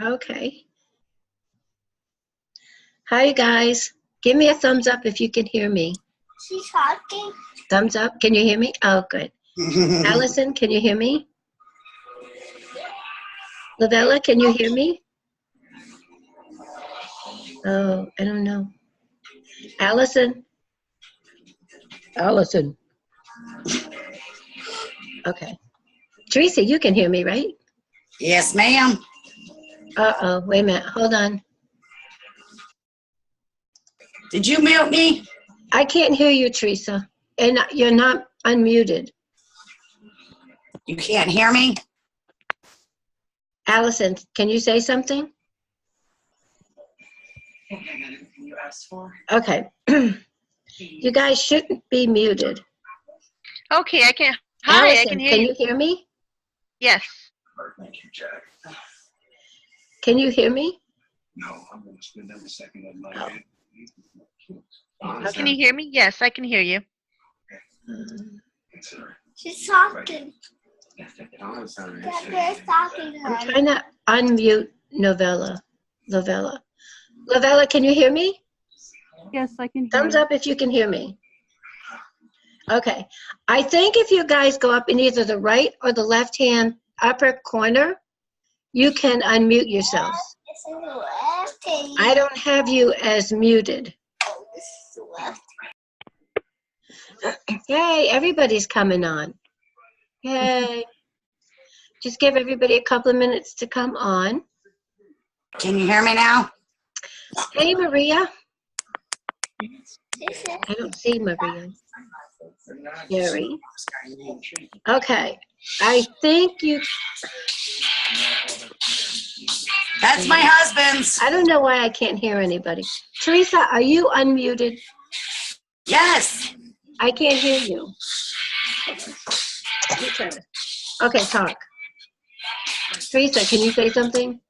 Okay. Hi, guys. Give me a thumbs up if you can hear me. She's talking. Thumbs up. Can you hear me? Oh, good. Allison, can you hear me? Lavella, can you hear me? Oh, I don't know. Allison? Allison. Okay. Teresa, you can hear me, right? Yes, ma'am. Uh-oh, wait a minute. Hold on. Did you mute me? I can't hear you, Teresa. And you're not unmuted. You can't hear me? Allison, can you say something? You asked for. Okay. You guys shouldn't be muted. Okay, I can. Hi, Allison, I can hear can you. you hear me? Yes. Thank you, Jack. Can you hear me? No, I'm going to spend every second of my day. Can you hear me? Yes, I can hear you. She's talking. Dad's talking to I'm her. trying to unmute Lavella. Lavella, can you hear me? Yes, I can hear Thumbs you. up if you can hear me. Okay. I think if you guys go up in either the right or the left-hand upper corner, you can unmute yourselves. It's in the left hand. I don't have you as muted. This is the left. Yay, everybody's coming on. Yay. Just give everybody a couple of minutes to come on. Can you hear me now? Hey, Maria. She said, I don't see Maria. Gary. Okay. I think you, That's my husband's. I don't know why I can't hear anybody. Teresa, are you unmuted? Yes. I can't hear you. Okay, talk. Teresa, can you say something?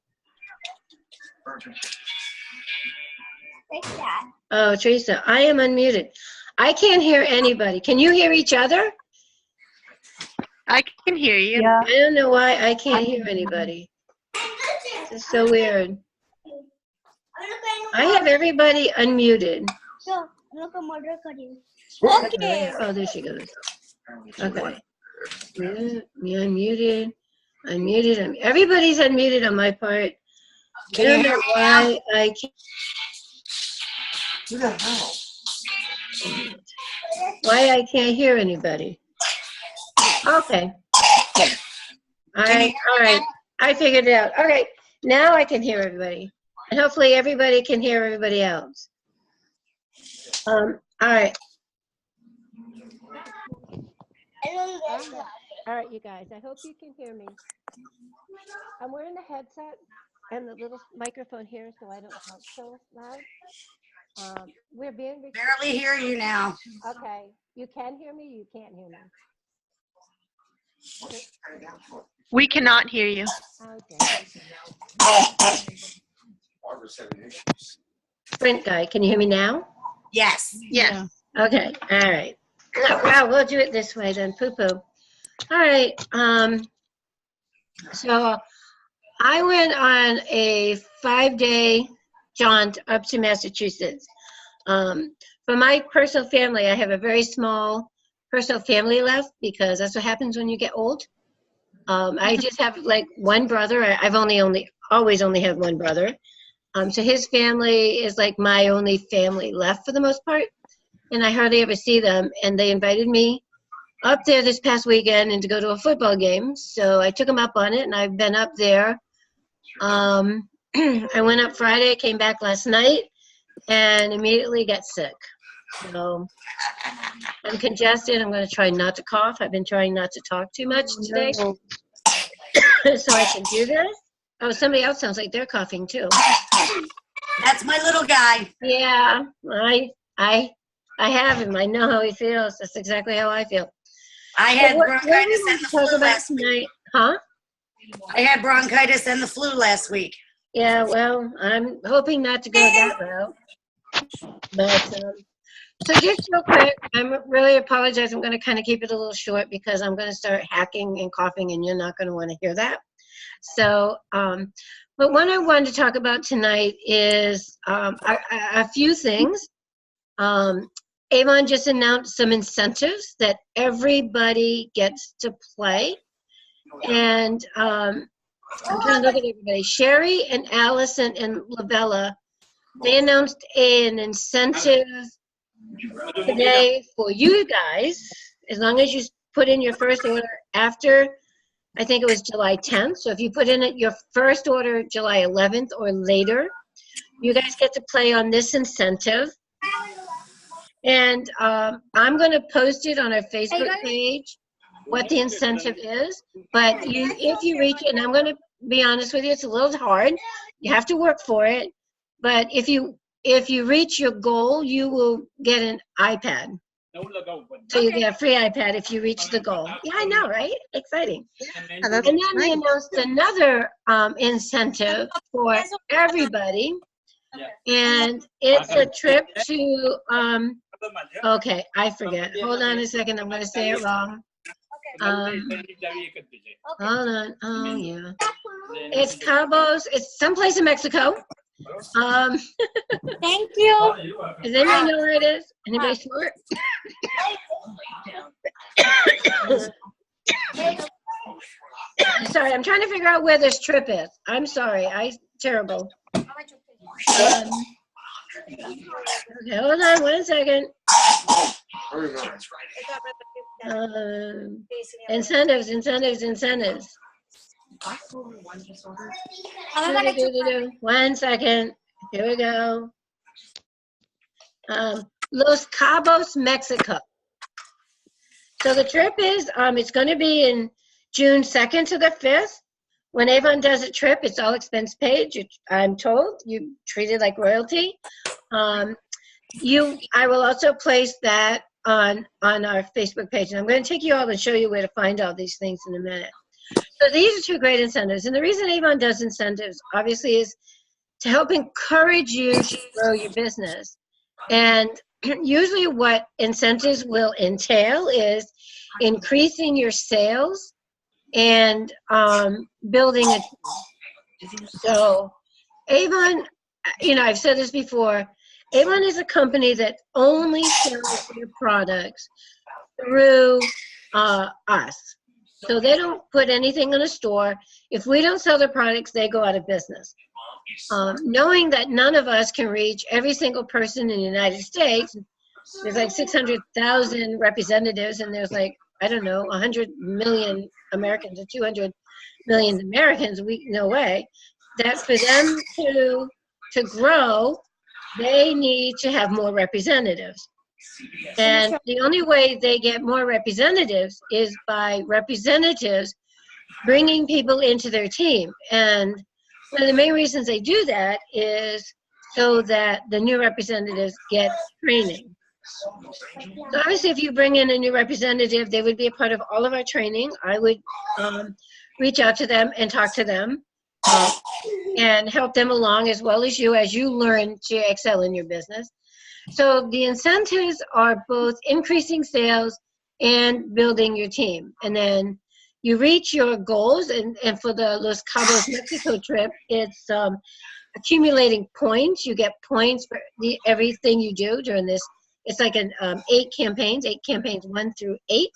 like that. Oh, Teresa, I am unmuted. I can't hear anybody. Can you hear each other? I can hear you. Yeah. I don't know why I can't hear anybody. This is so weird. I have everybody unmuted. So, look at murder cutting. Okay. Oh, there she goes. Okay. Me unmuted. Unmuted. Everybody's unmuted on my part. I Can don't you know hear me why I can't. Who the hell? Why I can't hear anybody. Okay. All right. All right. I figured it out. Okay. Now I can hear everybody. And hopefully everybody can hear everybody else. All right. All right, you guys. I hope you can hear me. I'm wearing the headset and the little microphone here so I don't talk so loud. We're being recorded. Barely hear you now. Okay. You can hear me? You can't hear me? We cannot hear you. Okay. Barbara's having issues. Sprint guy, can you hear me now? Yes. Yes. Okay. All right. Well, we'll do it this way then. Poo-poo. All right. So I went on a 5-day jaunt up to Massachusetts. For my personal family, I have a very small personal family left because that's what happens when you get old. I just have like one brother. I've always only had one brother. So his family is like my only family left for the most part. And I hardly ever see them. And they invited me up there this past weekend and to go to a football game. So I took them up on it and I've been up there. I went up Friday, came back last night and immediately got sick. So I'm congested. I'm going to try not to cough. I've been trying not to talk too much today. So I can do this. Oh, somebody else sounds like they're coughing too. That's my little guy. Yeah, I have him. I know how he feels. That's exactly how I feel. I had What bronchitis we and the talk flu about last week. tonight, huh? I had bronchitis and the flu last week. Yeah, well, I'm hoping not to go that route. But So just real quick, I'm really apologize. I'm going to kind of keep it a little short because I'm going to start hacking and coughing, and you're not going to want to hear that. So, but what I wanted to talk about tonight is a few things. Avon just announced some incentives that everybody gets to play. And I'm trying to look at everybody. Sherry and Allison and Lavella, they announced an incentive today for you guys, as long as you put in your first order after, I think it was July 10th. So if you put in your first order July 11th or later, you guys get to play on this incentive. And I'm going to post it on our Facebook page, what the incentive is. But if you reach it, and I'm going to be honest with you, it's a little hard. You have to work for it. But if you reach your goal, you will get an iPad. So you get a free iPad if you reach the goal. Yeah, I know, right? Exciting. And then they announced another incentive for everybody. And it's a trip to, okay, I forget. Hold on a second. I'm going to say it wrong. Hold on. Oh, yeah. It's Cabos. It's someplace in Mexico. Thank you. Does anybody know where it is? Anybody smart? Sorry, I'm trying to figure out where this trip is. I'm sorry. Terrible. Okay, hold on 1 second. Incentives. One second. Here we go. Los Cabos, Mexico. So the trip is, it's going to be in June 2nd to the 5th. When Avon does a trip, it's all expense paid. I'm told you treat it like royalty. I will also place that on our Facebook page, and I'm going to take you all and show you where to find all these things in a minute. So these are two great incentives, and the reason Avon does incentives, obviously, is to help encourage you to grow your business. And usually what incentives will entail is increasing your sales and building a team. So Avon, I've said this before, Avon is a company that only sells their products through us. So they don't put anything in a store. If we don't sell their products, they go out of business. Knowing that none of us can reach every single person in the United States, there's like 600,000 representatives, and there's like, I don't know, 100 million Americans or 200 million Americans, no way, that for them to grow, they need to have more representatives. And the only way they get more representatives is by representatives bringing people into their team. And one of the main reasons they do that is so that the new representatives get training. So obviously, if you bring in a new representative, they would be a part of all of our training. I would reach out to them and talk to them and help them along, as well as you learn to excel in your business. So the incentives are both increasing sales and building your team. And then you reach your goals, and for the Los Cabos, Mexico trip, it's accumulating points. You get points for everything you do during this. It's like 8 campaigns 1 through 8.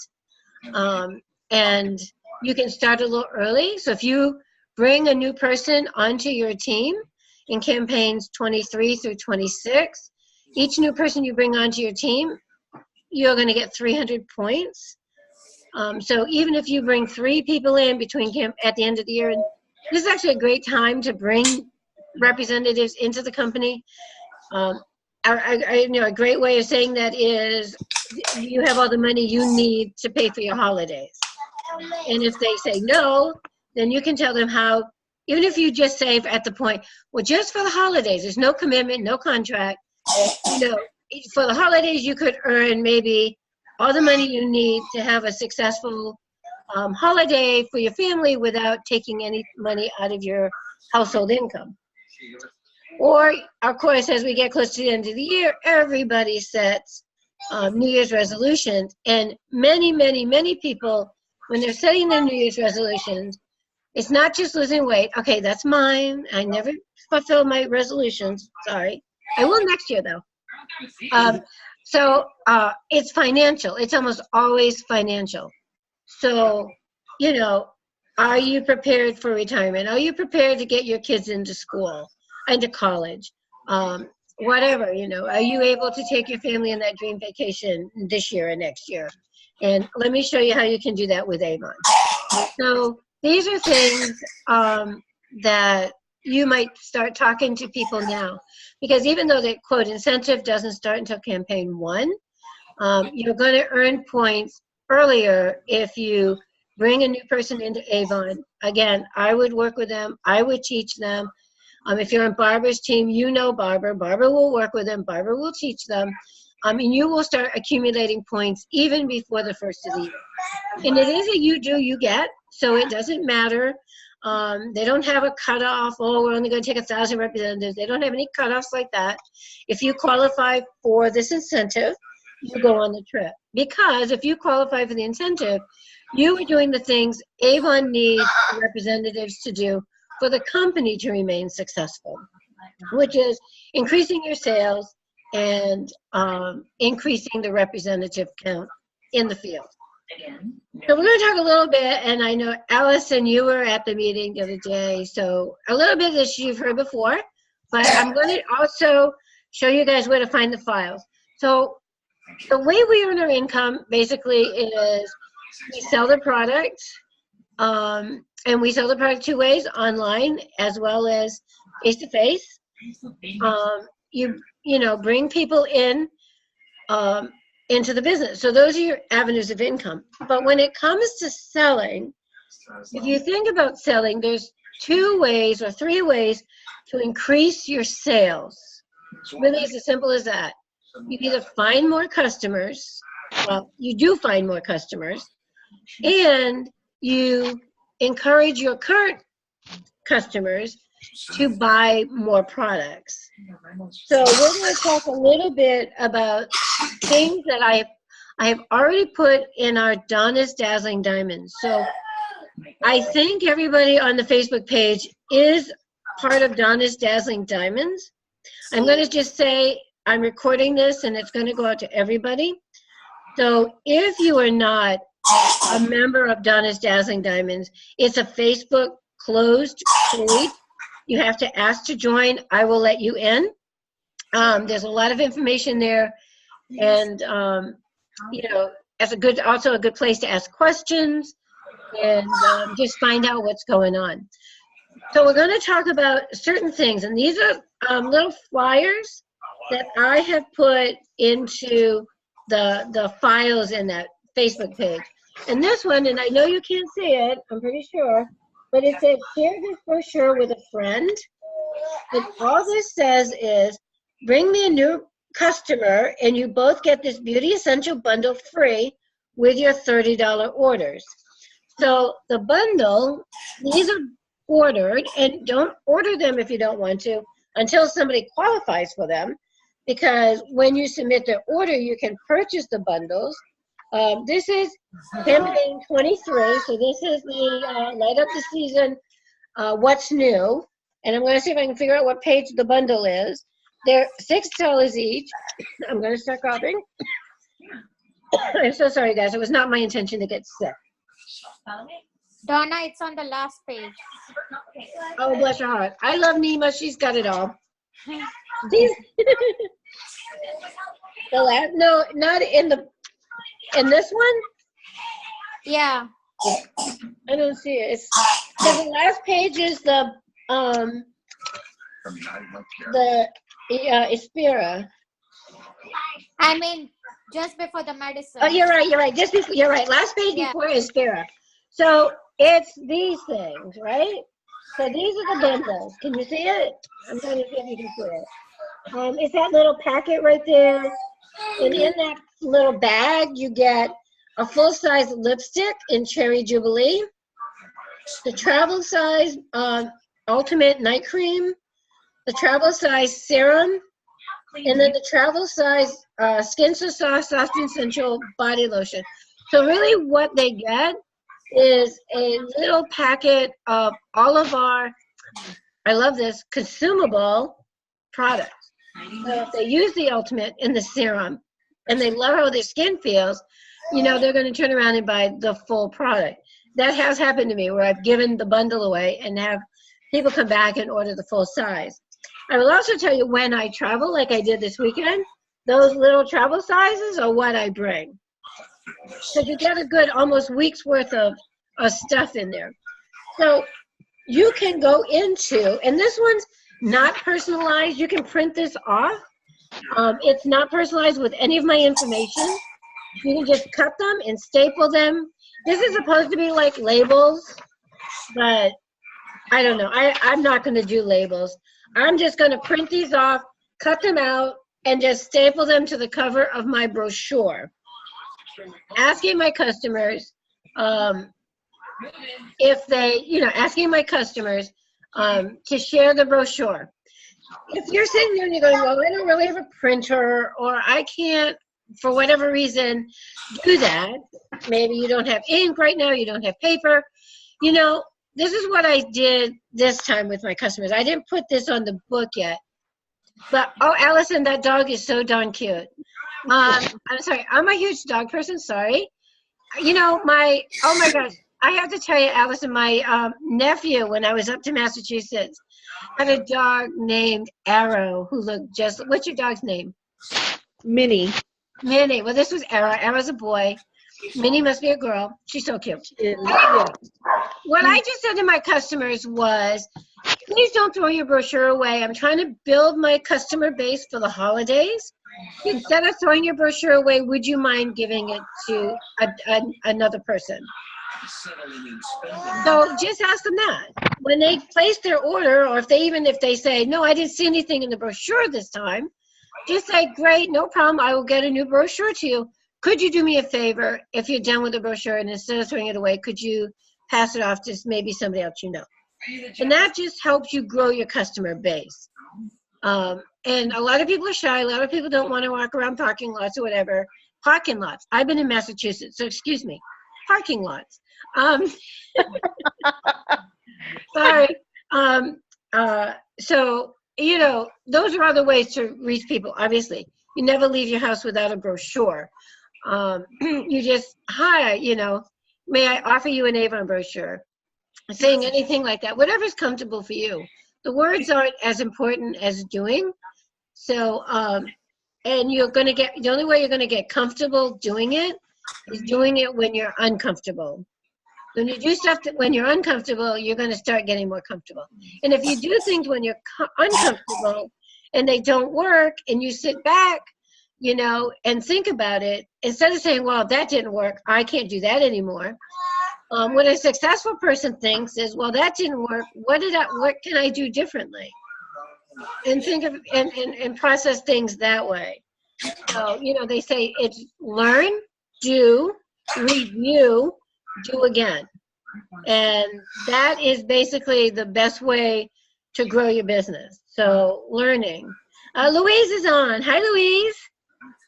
And you can start a little early. So if you bring a new person onto your team in campaigns 23 through 26, each new person you bring onto your team, you're going to get 300 points. So even if you bring 3 people in at the end of the year, and this is actually a great time to bring representatives into the company. A great way of saying that is you have all the money you need to pay for your holidays. And if they say no, then you can tell them how, even if you just say at the point, well, just for the holidays, there's no commitment, no contract. For the holidays, you could earn maybe all the money you need to have a successful holiday for your family without taking any money out of your household income. Or, of course, as we get close to the end of the year, everybody sets New Year's resolutions. And many, many, many people, when they're setting their New Year's resolutions, it's not just losing weight. Okay, that's mine. I never fulfill my resolutions. Sorry. I will next year, though. So it's financial. It's almost always financial. So, you know, are you prepared for retirement? Are you prepared to get your kids into school, into college? Whatever, you know, are you able to take your family on that dream vacation this year or next year? And let me show you how you can do that with Avon. So these are things that you might start talking to people now, because even though the quote incentive doesn't start until campaign 1, you're going to earn points earlier if you bring a new person into Avon. Again, I would work with them. I would teach them. If you're on Barbara's team, you know Barbara. Barbara will work with them. Barbara will teach them. And you will start accumulating points even before the first of the year. And it is a you do, you get, so it doesn't matter. They don't have a cutoff. Oh, we're only going to take 1,000 representatives. They don't have any cutoffs like that. If you qualify for this incentive, you go on the trip. Because if you qualify for the incentive, you are doing the things Avon needs representatives to do for the company to remain successful, which is increasing your sales and increasing the representative count in the field. So we're going to talk a little bit, and I know Allison, you were at the meeting the other day, so a little bit that you've heard before, but I'm going to also show you guys where to find the files. So the way we earn our income basically is we sell the product, and we sell the product 2 ways, online as well as face-to-face. You know, bring people in into the business. So those are your avenues of income. But when it comes to selling, if you think about selling, there's 2 ways or 3 ways to increase your sales. Really, it's as simple as that. You either find more customers, well, you do find more customers, and you encourage your current customers to buy more products. So we're going to talk a little bit about things that I have already put in our Donna's Dazzling Diamonds. So I think everybody on the Facebook page is part of Donna's Dazzling Diamonds. I'm going to just say I'm recording this and it's going to go out to everybody. So if you are not a member of Donna's Dazzling Diamonds, it's a Facebook closed page. You have to ask to join. I will let you in. There's a lot of information there, and you know, also a good place to ask questions and just find out what's going on. So we're going to talk about certain things, and these are little flyers that I have put into the files in that Facebook page. And this one, and I know you can't see it, I'm pretty sure, but it says, share this brochure with a friend. And all this says is, bring me a new customer and you both get this Beauty Essential bundle free with your $30 orders. So the bundle, these are ordered, and don't order them if you don't want to until somebody qualifies for them, because when you submit the order, you can purchase the bundles. This is campaign 23, so this is the light up the season, what's new, and I'm going to see if I can figure out what page the bundle is. They're $6 each. I'm going to start coughing. I'm so sorry, guys. It was not my intention to get sick. Donna, it's on the last page. Oh, bless her heart. I love Nima. She's got it all. These, the last, no, not in this one? Yeah. I don't see it. So the last page is the Aspira. I mean, just before the medicine. Oh, you're right. Just before, you're right. Last page before Aspira. So it's these things, right? So these are the bundles. Can you see it? I'm trying to see if you can see it. It's that little packet right there. And in that little bag, you get a full-size lipstick in Cherry Jubilee, the travel size Ultimate Night Cream, the travel size serum, And then the travel size Skin So Soft, Soft and Sensual body lotion. So really what they get is a little packet of all of our, I love this, consumable products. So if they use the Ultimate in the serum and they love how their skin feels, you know, they're going to turn around and buy the full product. That has happened to me where I've given the bundle away and have people come back and order the full size. I will also tell you when I travel, like I did this weekend, those little travel sizes are what I bring. So you get a good almost week's worth of stuff in there. So you can go into, and this one's not personalized. You can print this off. It's not personalized with any of my information. You can just cut them and staple them. This is supposed to be like labels, but I don't know. I'm not going to do labels. I'm just going to print these off, cut them out, and just staple them to the cover of my brochure. Asking my customers if they, you know, asking my customers to share the brochure. If you're sitting there and you're going, well, I don't really have a printer, or I can't, for whatever reason, do that. Maybe you don't have ink right now, you don't have paper. You know, this is what I did this time with my customers. I didn't put this on the book yet. But, oh, Allison, that dog is so darn cute. I'm sorry, I'm a huge dog person, sorry. You know, oh my gosh, I have to tell you, Allison, my nephew, when I was up to Massachusetts, had a dog named Arrow who looked just, what's your dog's name? Minnie. Minnie. Well, this was Arrow. Arrow's a boy. Minnie must be a girl. She's so cute. What I just said to my customers was, please don't throw your brochure away. I'm trying to build my customer base for the holidays. Instead of throwing your brochure away, would you mind giving it to another person? So just ask them that. When they place their order, or if they say, no, I didn't see anything in the brochure this time, just say, great, no problem. I will get a new brochure to you. Could you do me a favor if you're done with the brochure, and instead of throwing it away, could you pass it off to maybe somebody else you know? And that just helps you grow your customer base. And a lot of people are shy. A lot of people don't want to walk around parking lots or whatever. Parking lots. I've been in Massachusetts, so excuse me. Parking lots. Sorry. So, you know, those are other ways to reach people, obviously. You never leave your house without a brochure. You just, hi, you know, may I offer you an Avon brochure? Saying anything like that, whatever's comfortable for you. The words aren't as important as doing. So, and you're going to get, the only way you're going to get comfortable doing it is doing it when you're uncomfortable. When you do stuff when you're uncomfortable, you're going to start getting more comfortable. And if you do things when you're uncomfortable and they don't work, and you sit back, you know, and think about it, instead of saying, well, that didn't work, I can't do that anymore. What a successful person thinks is, well, that didn't work. What can I do differently? And think of and process things that way. So, you know, they say it's learn, do, review, do again. And that is basically the best way to grow your business. So learning. Louise is on. Hi, Louise.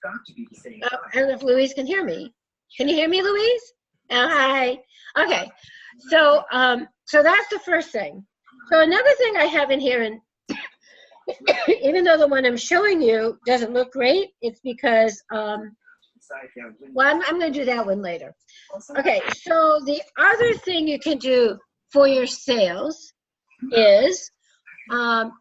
I don't know if Louise can hear me. Can you hear me, Louise? Oh, hi. Okay. So, so that's the first thing. So another thing I have in here, and even though the one I'm showing you doesn't look great, it's because, well, I'm going to do that one later. Okay, so the other thing you can do for your sales is, when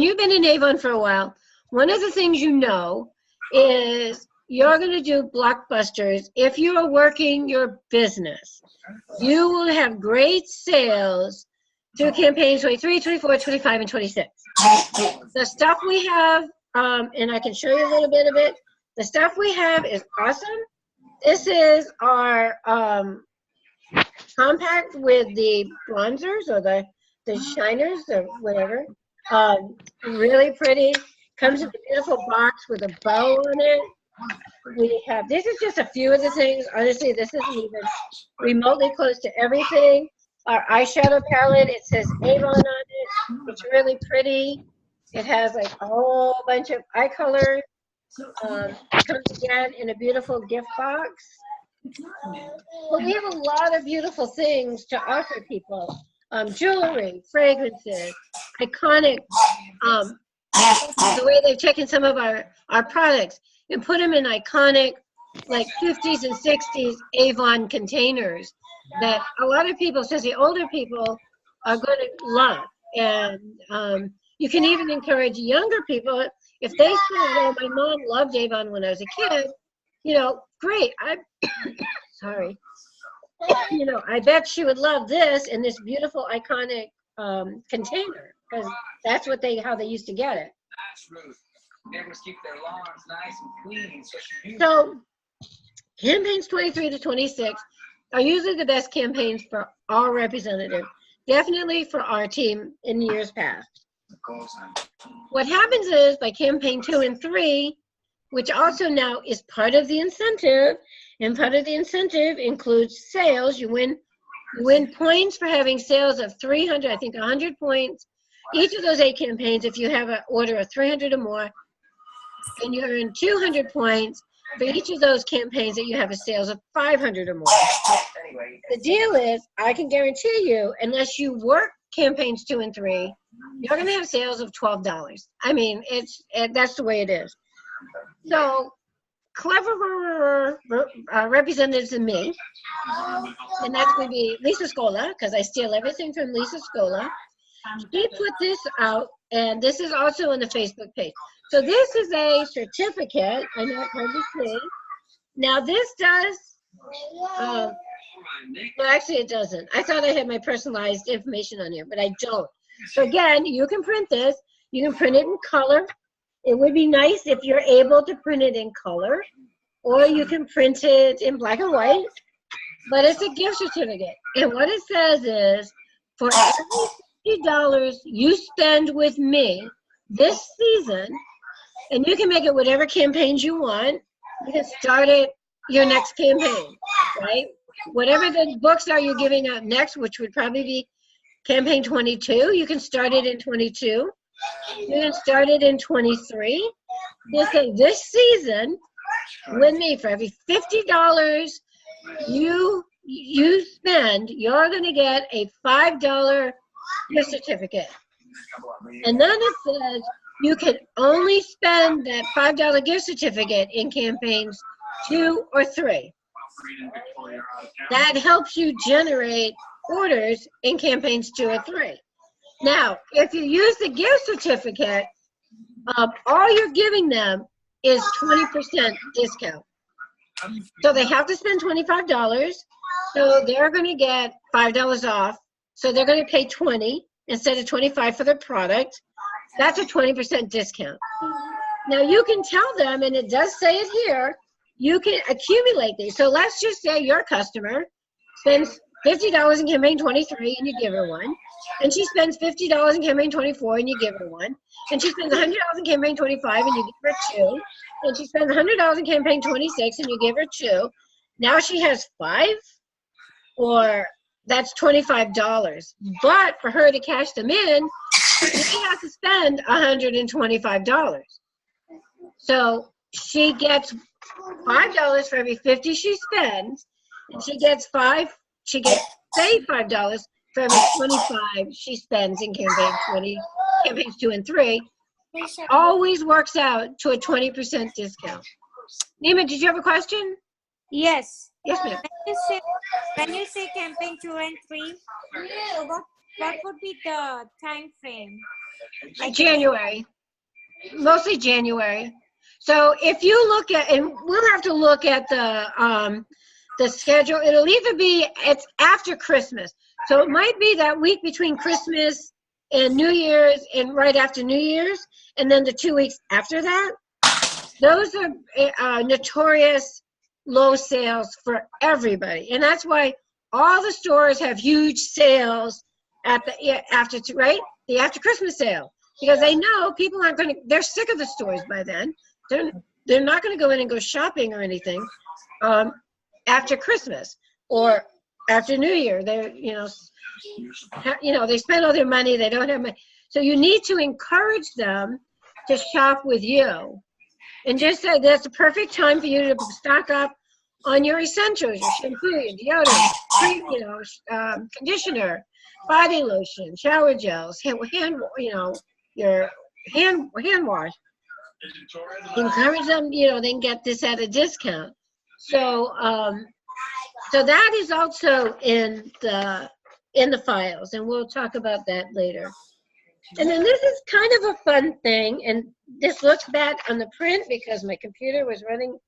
you've been in Avon for a while, one of the things you know is you're going to do blockbusters. If you are working your business, you will have great sales through campaigns 23, 24, 25, and 26. The stuff we have, and I can show you a little bit of it, the stuff we have is awesome. This is our compact with the bronzers or the shiners or whatever. Really pretty. Comes in a beautiful box with a bow on it. We have, this is just a few of the things. Honestly, this isn't even remotely close to everything. Our eyeshadow palette, it says Avon on it. It's really pretty. It has like a whole bunch of eye colors. Comes again in a beautiful gift box. But we have a lot of beautiful things to offer people. Jewelry, fragrances, iconic, the way they've taken some of our products and put them in iconic, like 50s and 60s Avon containers that a lot of people, especially older people, are going to love. And you can even encourage younger people, if they say, well, my mom loved Avon when I was a kid, you know, great. Sorry. You know, I bet she would love this in this beautiful, iconic container, because that's what how they used to get it. That's Ruth. Neighbors keep their lawns nice and clean, so she So campaigns 23 to 26 are usually the best campaigns for our representative, definitely for our team in years past. What happens is by campaign 2 and 3, which also now is part of the incentive, and part of the incentive includes sales. You win points for having sales of 300, I think 100 points. Each of those 8 campaigns, if you have an order of 300 or more, and you earn 200 points for each of those campaigns that you have a sales of 500 or more. The deal is, I can guarantee you, unless you work campaigns 2 and 3, you're going to have sales of $12. I mean, that's the way it is. So, clever representatives than me, and that's going to be Lisa Scola, because I steal everything from Lisa Scola. She put this out, and this is also on the Facebook page. So this is a certificate. I know it's hard to see. Now this does, well, actually it doesn't. I thought I had my personalized information on here, but I don't. So again, you can print this. You can print it in color. It would be nice if you're able to print it in color, or you can print it in black and white, but it's a gift certificate. And what it says is, for every $50 you spend with me this season, and you can make it whatever campaigns you want, you can start it your next campaign, right? Whatever the books are you're giving out next, which would probably be campaign 22, you can start it in 22. You can start it in 23. You say, this season, with me, for every $50 you spend, you're going to get a $5 gift certificate. And then it says you can only spend that $5 gift certificate in campaigns 2 or 3. That helps you generate orders in campaigns 2 or 3. Now, if you use the gift certificate, all you're giving them is 20% discount. So they have to spend $25. So they're going to get $5 off. So they're going to pay $20 instead of $25 for their product. That's a 20% discount. Now you can tell them, and it does say it here, you can accumulate these. So let's just say your customer spends $50 in campaign 23 and you give her one. And she spends $50 in campaign 24 and you give her one. And she spends $100 in campaign 25 and you give her 2. And she spends $100 in campaign 26 and you give her 2. Now she has 5, or that's $25. But for her to cash them in, she has to spend $125. So she gets $5 for every 50 she spends, and she gets saved $5 for every 25 she spends in campaigns 2 and 3. Always works out to a 20% discount. Nima, did you have a question? Yes. Yes, ma'am. When you say campaign 2 and 3, so what would be the time frame? January, mostly January. So if you look at, and we'll have to look at the schedule. It'll either be, it's after Christmas. So it might be that week between Christmas and New Year's and right after New Year's, and then the 2 weeks after that. Those are notorious low sales for everybody. And that's why all the stores have huge sales at the after Christmas sale, because they know people aren't going to, they're sick of the stores by then. They're not going to go in and go shopping or anything after Christmas or after New Year. They're, they spend all their money. They don't have money. So you need to encourage them to shop with you. And just say that's the perfect time for you to stock up on your essentials, your shampoo, your deodorant, conditioner, body lotion, shower gels, your hand wash. Encourage them, they can get this at a discount. So so that is also in the files, and we'll talk about that later. And then this is kind of a fun thing, and this looks bad on the print because my computer was running,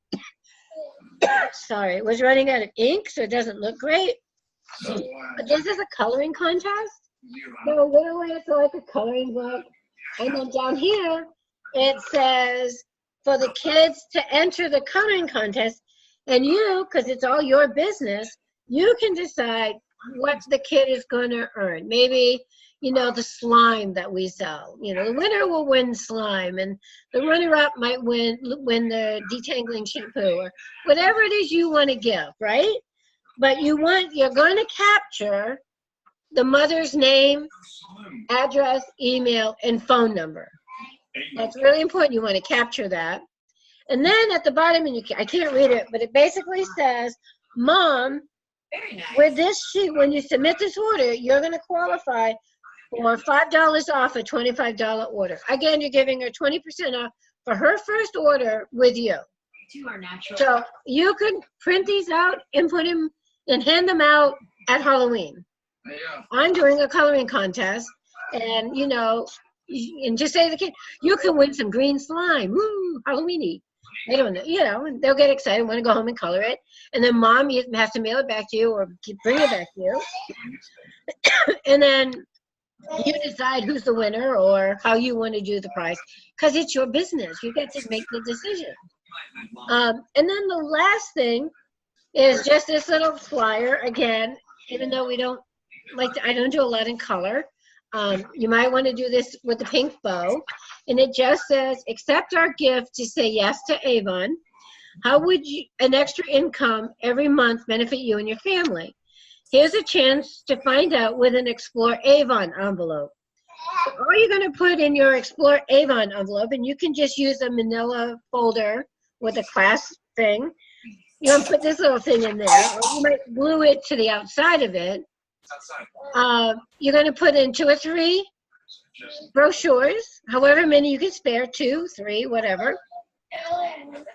sorry, it was running out of ink, so it doesn't look great. But this is a coloring contest. So literally it's like a coloring book. And then down here, it says for the kids to enter the coloring contest, and you, because it's all your business, you can decide what the kid is going to earn. Maybe, the slime that we sell. The winner will win slime, and the runner-up might win the detangling shampoo, or whatever it is you want to give, right? But you're going to capture the mother's name, address, email, and phone number. That's really important. You want to capture that. And then at the bottom, and I can't read it, but it basically says, Mom, with this sheet, when you submit this order, you're going to qualify for $5 off a $25 order. Again, you're giving her 20% off for her first order with you. So you could print these out and put them and hand them out at Halloween. I'm doing a coloring contest, and and just say to the kid, you can win some green slime. Woo, Halloweeny. They don't know, and they'll get excited, want to go home and color it. And then Mom has to mail it back to you or bring it back to you. And then you decide who's the winner or how you want to do the prize, because it's your business. You get to make the decision. And then the last thing is just this little flyer. Again, even though I don't do a lot in color. You might want to do this with the pink bow, and it just says, accept our gift to say yes to Avon. How would an extra income every month benefit you and your family? Here's a chance to find out with an Explore Avon envelope. So all you're going to put in your Explore Avon envelope, and you can just use a manila folder with a clasp thing. You're going to put this little thing in there, or you might glue it to the outside of it. You're going to put in 2 or 3 brochures, however many you can spare, 2, 3, whatever.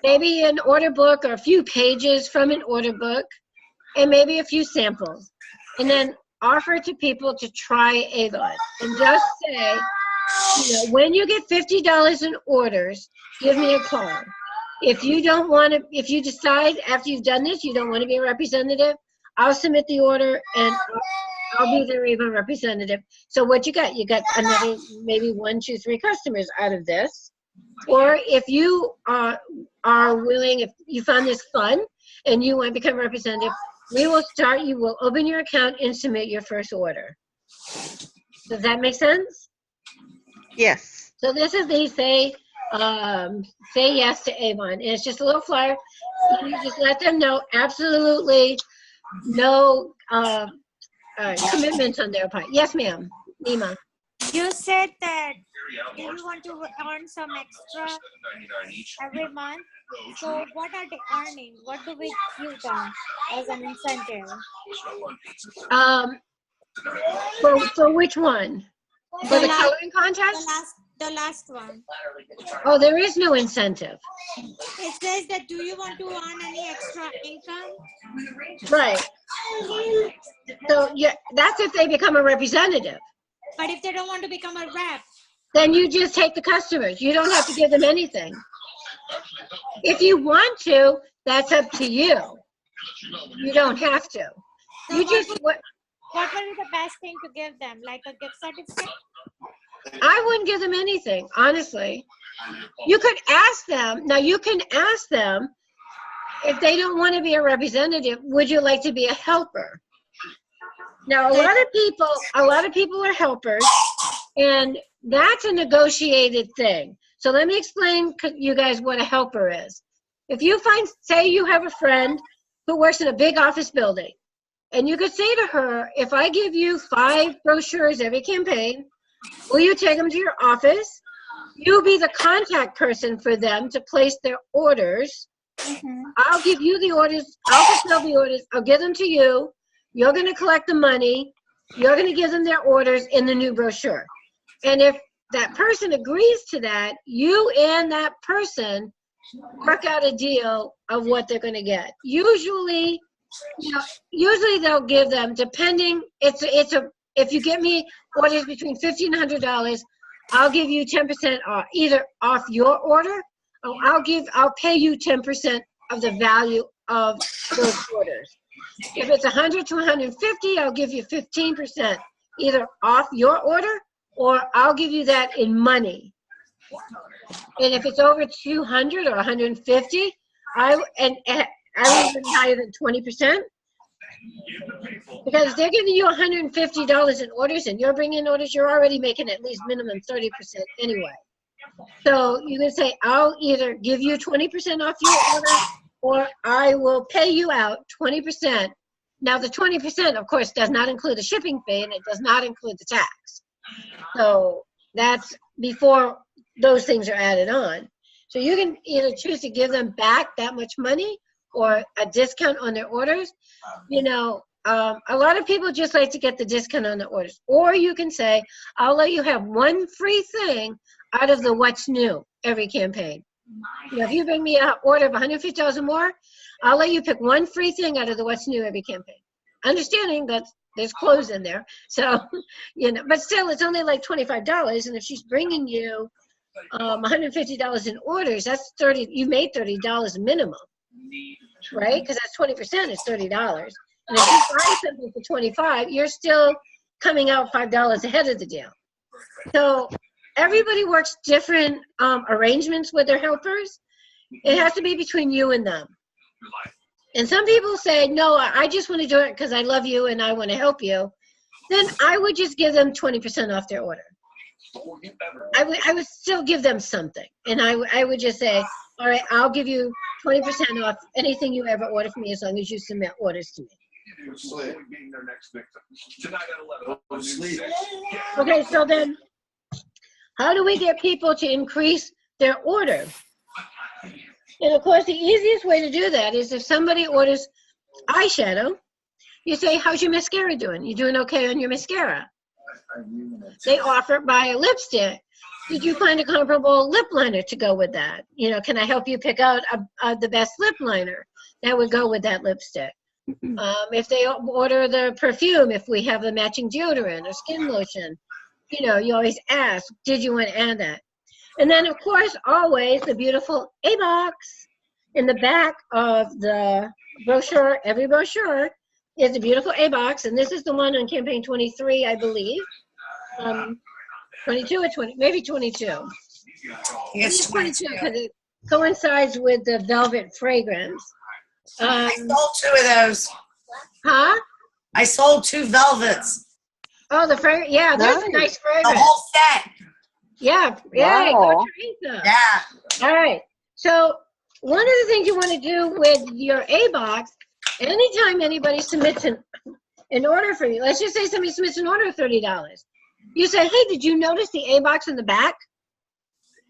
Maybe an order book or a few pages from an order book, and maybe a few samples. And then offer it to people to try Avon. And just say, when you get $50 in orders, give me a call. If you decide after you've done this, you don't want to be a representative, I'll submit the order and I'll be their Avon representative. So what you got? You got another maybe 1, 2, 3 customers out of this. Or if you are willing, if you found this fun and you want to become a representative, you will open your account and submit your first order. Does that make sense? Yes. So this is the say yes to Avon. And it's just a little flyer. You just let them know absolutely no commitments on their part. Yes, ma'am. Nima. You said that you want to earn some extra every month. So what are they earning? What do we give them as an incentive? For which one? For the coloring contest? The last one. Oh, there is no incentive. It says that do you want to earn any extra income? Right. So yeah, that's if they become a representative. But if they don't want to become a rep? Then you just take the customers. You don't have to give them anything. If you want to, that's up to you. You don't have to. So You just, what would be the best thing to give them? Like a gift certificate? I wouldn't give them anything, honestly. You could ask them. Now you can ask them if they don't want to be a representative, would you like to be a helper? Now a lot of people are helpers, and that's a negotiated thing. So let me explain you guys what a helper is. If you say you have a friend who works in a big office building, and you could say to her, if I give you 5 brochures every campaign, Will you take them to your office? You'll be the contact person for them to place their orders. I'll give you the orders. I'll fulfill the orders. I'll give them to you. You're going to collect the money. You're going to give them their orders in the new brochure. And if that person agrees to that, you and that person work out a deal of what they're going to get. Usually they'll give them, depending, if you get me orders between $50 and $100, I'll give you 10% off, either off your order, or I'll pay you 10% of the value of those orders. If it's 100 to 150, I'll give you 15% either off your order, or I'll give you that in money. And if it's over 200 or 150, I would even higher than 20%. Because if they're giving you $150 in orders and you're bringing in orders, you're already making at least minimum 30% anyway. So you can say, I'll either give you 20% off your order, or I will pay you out 20%. Now the 20%, of course, does not include the shipping fee, and it does not include the tax. So that's before those things are added on. So you can either choose to give them back that much money or a discount on their orders. A lot of people just like to get the discount on the orders. Or you can say, I'll let you have one free thing out of the what's new every campaign. If you bring me an order of $150 or more, I'll let you pick one free thing out of the what's new every campaign. Understanding that there's clothes in there. So, but still, it's only like $25. And if she's bringing you $150 in orders, that's $30. You made $30 minimum, right? Because that's 20% is $30. And if you buy something for $25, you're still coming out $5 ahead of the deal. So everybody works different arrangements with their helpers. It has to be between you and them. And some people say, no, I just want to do it because I love you and I want to help you. Then I would just give them 20% off their order. I would still give them something. And I would just say, all right, I'll give you 20% off anything you ever order from me as long as you submit orders to me. Okay, so then how do we get people to increase their order? And of course, the easiest way to do that is if somebody orders eyeshadow, you say, how's your mascara doing? You doing okay on your mascara? They offer buy a lipstick. Did you find a comparable lip liner to go with that? Can I help you pick out the best lip liner that would go with that lipstick? If they order the perfume, if we have the matching deodorant or skin lotion, you always ask, did you want to add that? And then, of course, always the beautiful A-box in the back of the brochure. Every brochure is a beautiful A-box, and this is the one on campaign 23, I believe. 22 or 20, maybe 22. It's 22 because it coincides with the velvet fragrance. I sold 2 of those. Huh? I sold 2 velvets. Oh, the fragrance. Yeah, that's a nice The fragrance. whole set. Yeah. Wow. Teresa. Yeah. All right. So one of the things you want to do with your A-box, anytime anybody submits an order for you, let's just say somebody submits an order of $30. You say, hey, did you notice the A-box in the back?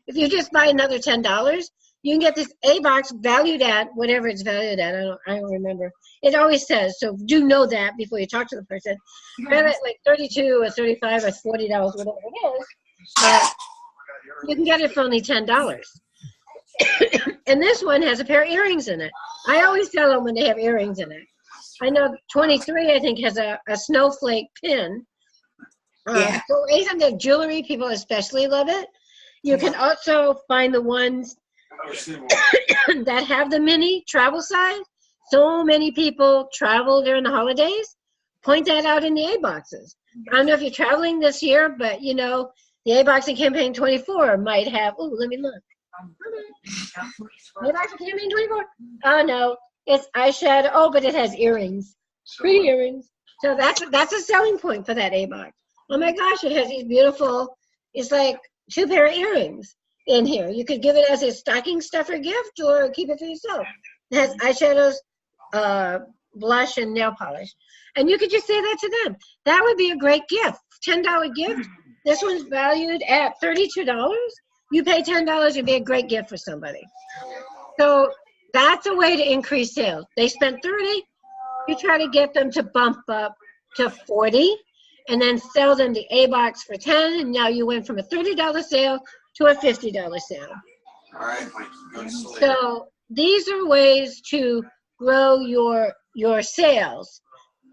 If you just buy another $10, you can get this A-box valued at whatever it's valued at. I don't remember. It always says, so do know that before you talk to the person. Grab it like 32 or 35 or $40, whatever it is. You can get it for only $10. And this one has a pair of earrings in it. I always tell them when they have earrings in it. I know 23, I think, has a snowflake pin. Yeah. So anytime they have jewelry, people especially love it. You can also find the ones that have the mini travel size. So many people travel during the holidays. Point that out in the A-boxes. I don't know if you're traveling this year, but the A-box in campaign 24 might have, let me look. A-box in campaign 24? Oh no, it's eyeshadow. Oh, but it has earrings. Pretty earrings. So that's a selling point for that A-box. Oh my gosh, it has these beautiful, it's like 2 pair of earrings in here. You could give it as a stocking stuffer gift or keep it for yourself. It has eyeshadows, blush, and nail polish. And you could just say that to them. That would be a great gift. $10 gift. This one's valued at $32. You pay $10, it'd be a great gift for somebody. So that's a way to increase sales. They spent 30, you try to get them to bump up to 40 and then sell them the A box for 10, and now you went from a $30 sale to a $50 sale. All right, Mike, go to sleep. So these are ways to grow your sales.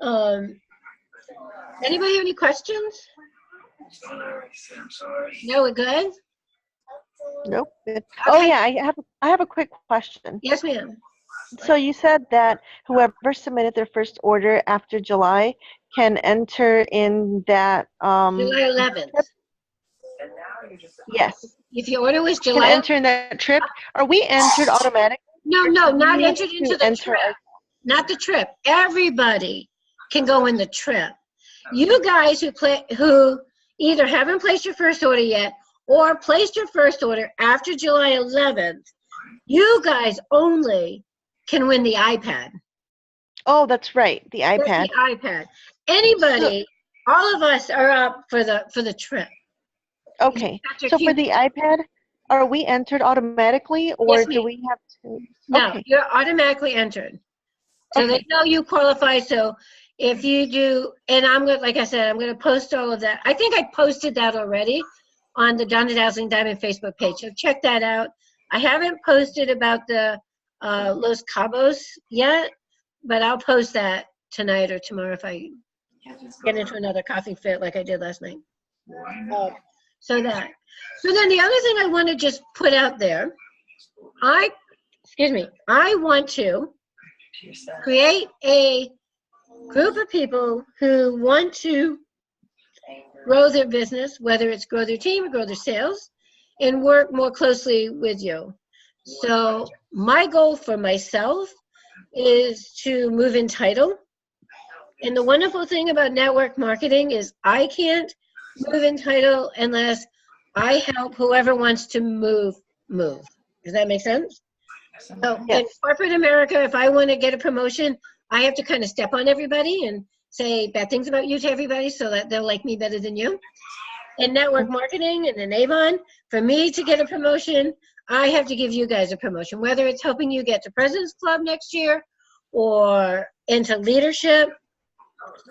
Anybody have any questions? I'm sorry. No, we're good? Nope. Oh Okay. yeah, I have a quick question. Yes, ma'am. So you said that whoever submitted their first order after July can enter in that July 11th. yes. If your order was Can July, enter in that trip. Are we entered automatically? no, not We have entered to into the enter trip. Not the trip. Everybody can go in the trip. You guys who either haven't placed your first order yet or placed your first order after July 11th, you guys only can win the iPad. Oh, that's right. The That's iPad. the iPad. Anybody, all of us are up for the trip. Okay. Dr. So for King- the iPad, are we entered automatically or Yes, do ma'am. we have to? No, Okay. you're automatically entered. So they Okay. know you qualify. So if you do, and I'm going to, like I said, I'm going to post all of that. I think I posted that already on the Donna Dazzling Diamond Facebook page. So check that out. I haven't posted about the Los Cabos yet, but I'll post that tonight or tomorrow if I get into another coffee fit like I did last night. So that. So then the other thing I want to just put out there, I want to create a group of people who want to grow their business, whether it's grow their team or grow their sales, and work more closely with you. So my goal for myself is to move in title. And the wonderful thing about network marketing is I can't move in title unless I help whoever wants to move. Does that make sense? So in Yes. corporate America, if I want to get a promotion, I have to kind of step on everybody and say bad things about you to everybody so that they'll like me better than you. In network marketing and in Avon, for me to get a promotion, I have to give you guys a promotion, whether it's helping you get to President's Club next year or into leadership.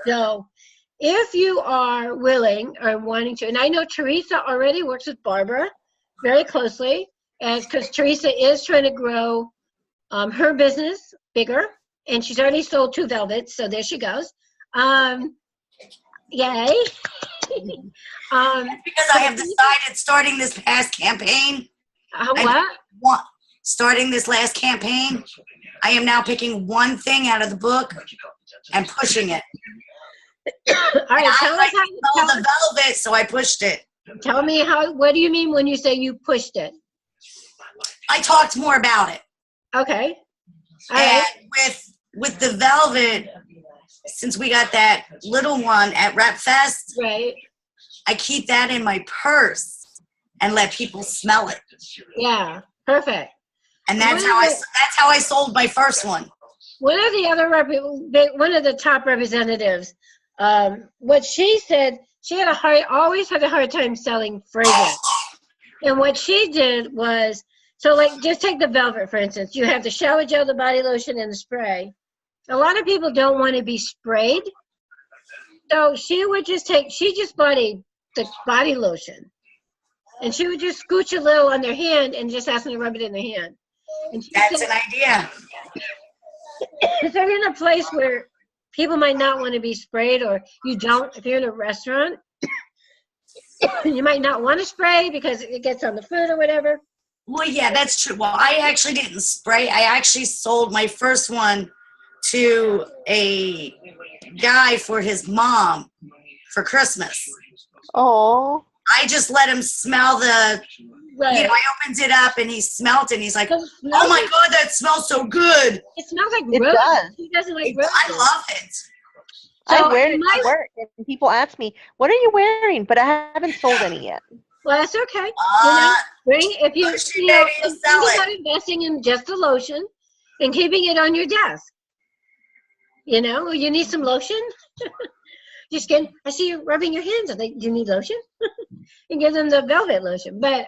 So if you are willing or wanting to, and I know Teresa already works with Barbara very closely, because Teresa is trying to grow her business bigger, and she's already sold 2 velvets, so there she goes. Yay. Because I have decided starting this past campaign, What? starting this last campaign, I am now picking one thing out of the book and pushing it. All right, And tell I us like how, the velvet, so I pushed it. tell me how, what do you mean when you say you pushed it? I talked more about it. Okay. All right. And with the velvet, since we got that little one at Rep Fest, Right. I keep that in my purse and let people smell it. Yeah. Perfect. And that's how I sold my first one. One of the other one of the top representatives, what she said, she had always had a hard time selling fragrance. And what she did was, so like just take the velvet for instance. You have the shower gel, the body lotion, and the spray. A lot of people don't want to be sprayed. So she just bought the body lotion. And she would just scooch a little on their hand and just ask them to rub it in their hand. And she That's said, an idea. if they're in a place where people might not want to be sprayed, or if you're in a restaurant, you might not want to spray because it gets on the food or whatever. Well, yeah, that's true. Well, I actually didn't spray. I actually sold my first one to a guy for his mom for Christmas. Oh. I just let him smell I opened it up and he smelled it and he's like, oh my God, that smells so good. It smells like It roses. does. He doesn't like roses. I love it. I So wear it to work, and people ask me, "What are you wearing?" But I haven't sold any yet. Well, that's okay. Uh, If you She you know, maybe think sell it. about investing in just a lotion and keeping it on your desk. You know, you need some lotion. Just kidding. I see you rubbing your hands. I'm like, do you need lotion? and give them the velvet lotion. But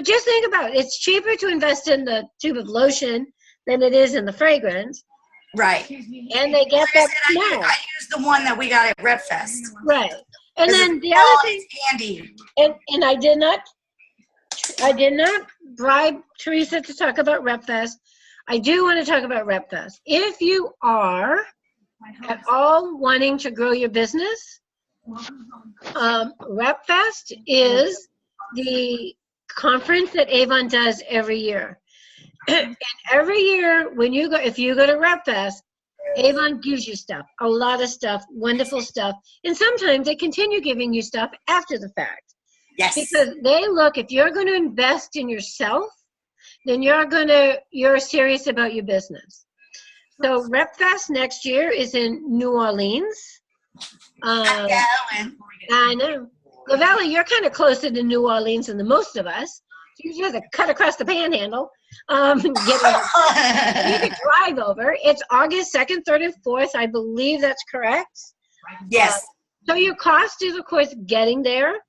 just think about it. It's cheaper to invest in the tube of lotion than it is in the fragrance. Right. And they get Like I that said, smell. I used the one that we got at RepFest. Right. And then the Oh, other thing, it's handy. and I did not bribe Teresa to talk about RepFest. I do want to talk about RepFest. If you are at all wanting to grow your business, RepFest is the conference that Avon does every year. And every year when you go, if you go to RepFest, Avon gives you stuff, a lot of stuff, wonderful stuff. And sometimes they continue giving you stuff after the fact. Yes. Because they look, if you're going to invest in yourself, then you're serious about your business. So RepFest next year is in New Orleans. I know. Lavella, you're kind of closer to New Orleans than the most of us. You just have to cut across the panhandle. You can drive over. It's August 2nd, 3rd, and 4th. I believe that's correct. Yes. So your cost is, of course, getting there.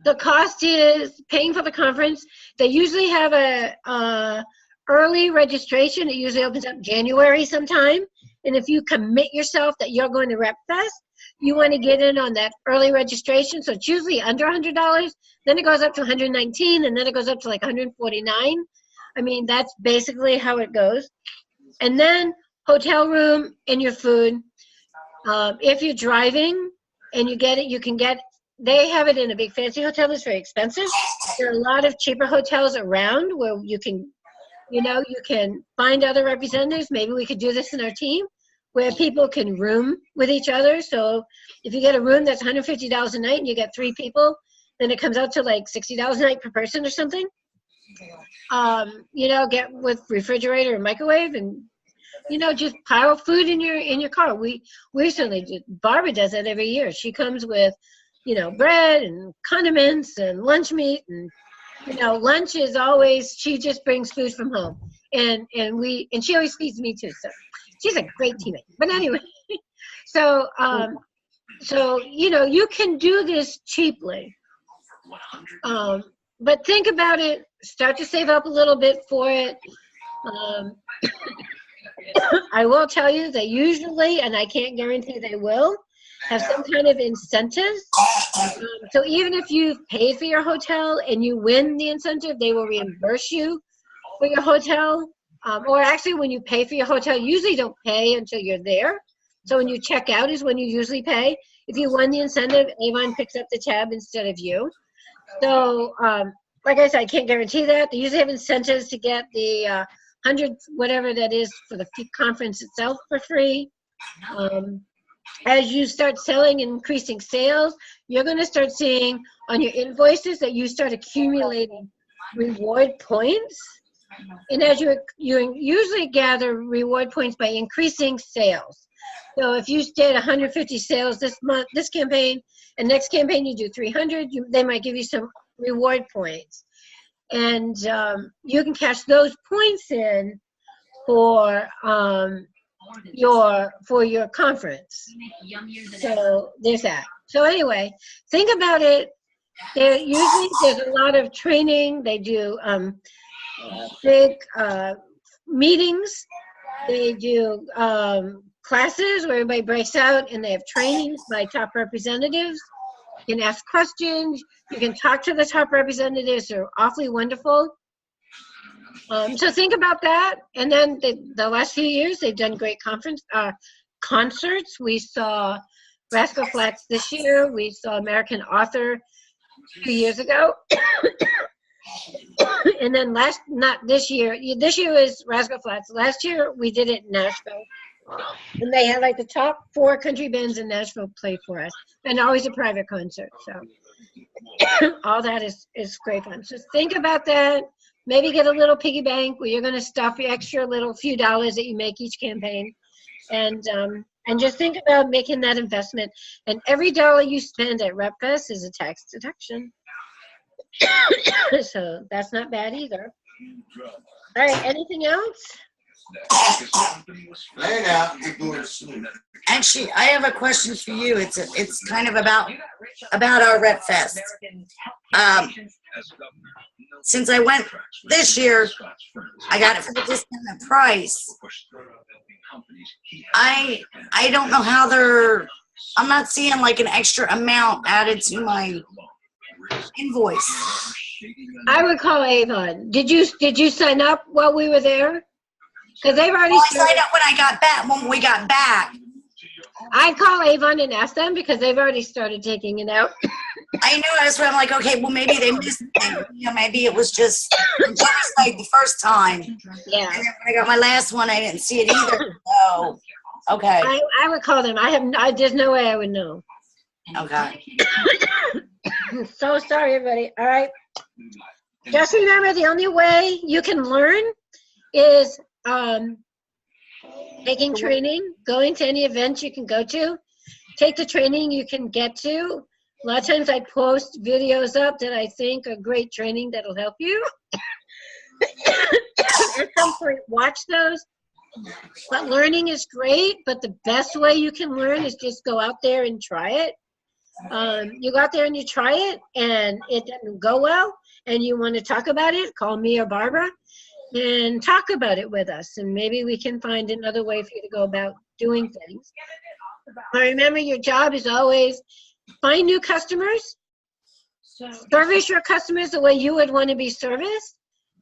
The cost is paying for the conference. They usually have a early registration. It usually opens up January sometime. And if you commit yourself that you're going to RepFest, you want to get in on that early registration. So it's usually under $100. Then it goes up to $119, and then it goes up to like $149. I mean, that's basically how it goes. And then hotel room and your food. If you're driving and you get it, you can get, they have it in a big fancy hotel that's very expensive. There are a lot of cheaper hotels around where you can, you can find other representatives. Maybe we could do this in our team where people can room with each other. So if you get a room that's $150 a night and you get 3 people, then it comes out to like $60 a night per person or something. Get with refrigerator and microwave and, just pile food in your car. We certainly do. Barbara does that every year. She comes with, bread and condiments and lunch meat and, lunch is always, she just brings food from home. And she always feeds me too. So she's a great teammate. But anyway, so you can do this cheaply. But think about it, start to save up a little bit for it. I will tell you that usually, and I can't guarantee they will, have some kind of incentives. So even if you've paid for your hotel and you win the incentive, they will reimburse you for your hotel. Or actually, when you pay for your hotel, you usually don't pay until you're there. So when you check out is when you usually pay. If you won the incentive, Avon picks up the tab instead of you. So, like I said, I can't guarantee that. They usually have incentives to get the 100, whatever that is, for the conference itself for free. As you start selling and increasing sales, you're going to start seeing on your invoices that you start accumulating reward points. And as you usually gather reward points by increasing sales. So if you did 150 sales this month, this campaign, and next campaign you do 300, they might give you some reward points. And you can cash those points in for your conference. So there's that. So anyway, think about it. Usually there's a lot of training. They do big meetings. They do classes where everybody breaks out and they have trainings by top representatives. You can ask questions. You can talk to the top representatives. They're awfully wonderful. So think about that. And then the last few years, they've done great concerts. We saw Rascal Flatts this year. We saw American Author 2 years ago. And then not this year. This year was Rascal Flatts. Last year, we did it in Nashville. And they had like the top 4 country bands in Nashville play for us. And always a private concert. So all that is great fun. So think about that. Maybe get a little piggy bank where you're going to stuff your extra little few dollars that you make each campaign. And just think about making that investment. And every dollar you spend at RepFest is a tax deduction. So that's not bad either. All right, anything else? Lay down, you're going to sleep. Actually, I have a question for you. It's kind of about our Rep Fest. Since I went this year, I got it for the discounted price. I don't know how I'm not seeing like an extra amount added to my invoice. I would call Avon. Did you sign up while we were there? Because they've already Well, I signed up when we got back. I'd call Avon and ask them because they've already started taking it out. I know, that's why I'm like, okay, well, maybe they missed it. You know, maybe it was just like the first time. Yeah. And then when I got my last one, I didn't see it either. So, okay. I would call them. There's no way I would know. Okay. So sorry, everybody. All right. Just remember, the only way you can learn is taking training, going to any event you can go to, take the training you can get to. A lot of times I post videos up that I think are great training that'll help you. At some point, watch those. But learning is great, but the best way you can learn is just go out there and try it. You go out there and you try it, and it doesn't go well, and you want to talk about it, call me or Barbara, and talk about it with us, and maybe we can find another way for you to go about doing things. But remember, your job is always find new customers, service your customers the way you would want to be serviced,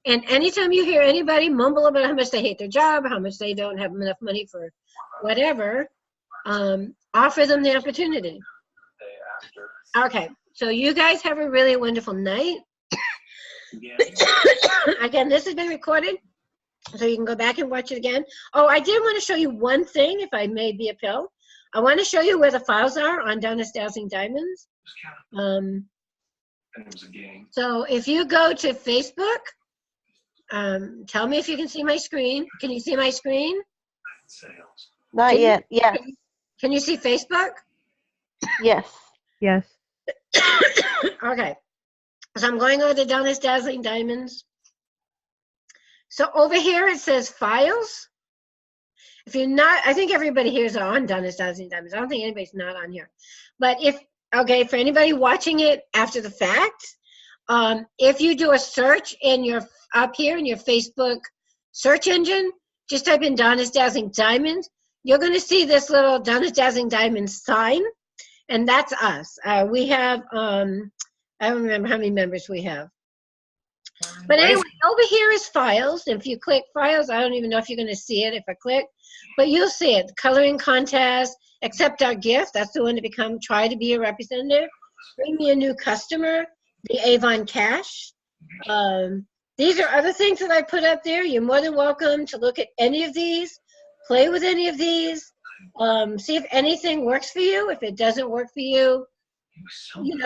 and anytime you hear anybody mumble about how much they hate their job, how much they don't have enough money for whatever, offer them the opportunity. Okay, so you guys have a really wonderful night. Again, this has been recorded, so you can go back and watch it again. Oh, I did want to show you one thing, if I may be a pill. I want to show you where the files are on Donna's Dazzling Diamonds. So if you go to Facebook, tell me if you can see my screen. Can you see my screen? Not yet. Yes. Can you see Facebook? Yes. Yes. Okay. So I'm going over to Donna's Dazzling Diamonds. So over here it says files. If you're not, I think everybody here is on Donna's Dazzling Diamonds. I don't think anybody's not on here. But okay, for anybody watching it after the fact, if you do a search up here in your Facebook search engine, just type in Donna's Dazzling Diamonds, you're going to see this little Donna's Dazzling Diamonds sign, and that's us. We have, I don't remember how many members we have. But anyway, over here is files. If you click files, I don't even know if you're going to see it if I click, but you'll see it. Coloring contest, accept our gift. That's the one to try to be a representative. Bring me a new customer, the Avon Cash. These are other things that I put up there. You're more than welcome to look at any of these, play with any of these, see if anything works for you. If it doesn't work for you,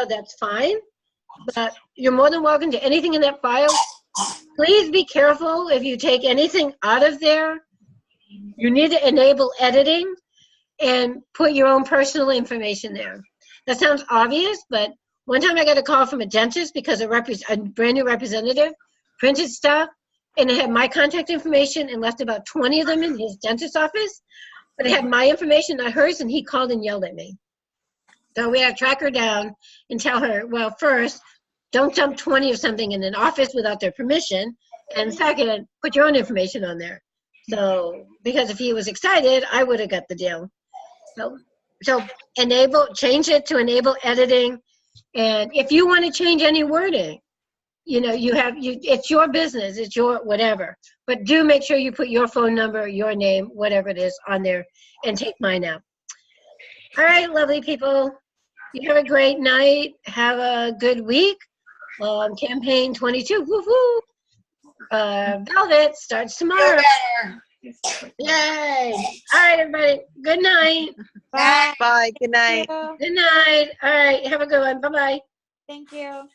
that's fine. But you're more than welcome to anything in that file. Please be careful if you take anything out of there. You need to enable editing and put your own personal information there. That sounds obvious, but one time I got a call from a dentist because a brand new representative printed stuff and it had my contact information and left about 20 of them in his dentist's office, but it had my information, not hers, and he called and yelled at me. So we had to track her down and tell her, well, first, don't dump 20 of something in an office without their permission. And second, put your own information on there. So, because if he was excited, I would have got the deal. So change it to enable editing. And if you want to change any wording, it's your business, it's your whatever. But do make sure you put your phone number, your name, whatever it is on there, and take mine out. All right, lovely people. You have a great night. Have a good week. Campaign 22, woohoo! Velvet starts tomorrow. Yay! All right, everybody. Good night. Bye. Bye. Good night. Thank you. Good night. All right. Have a good one. Bye-bye. Thank you.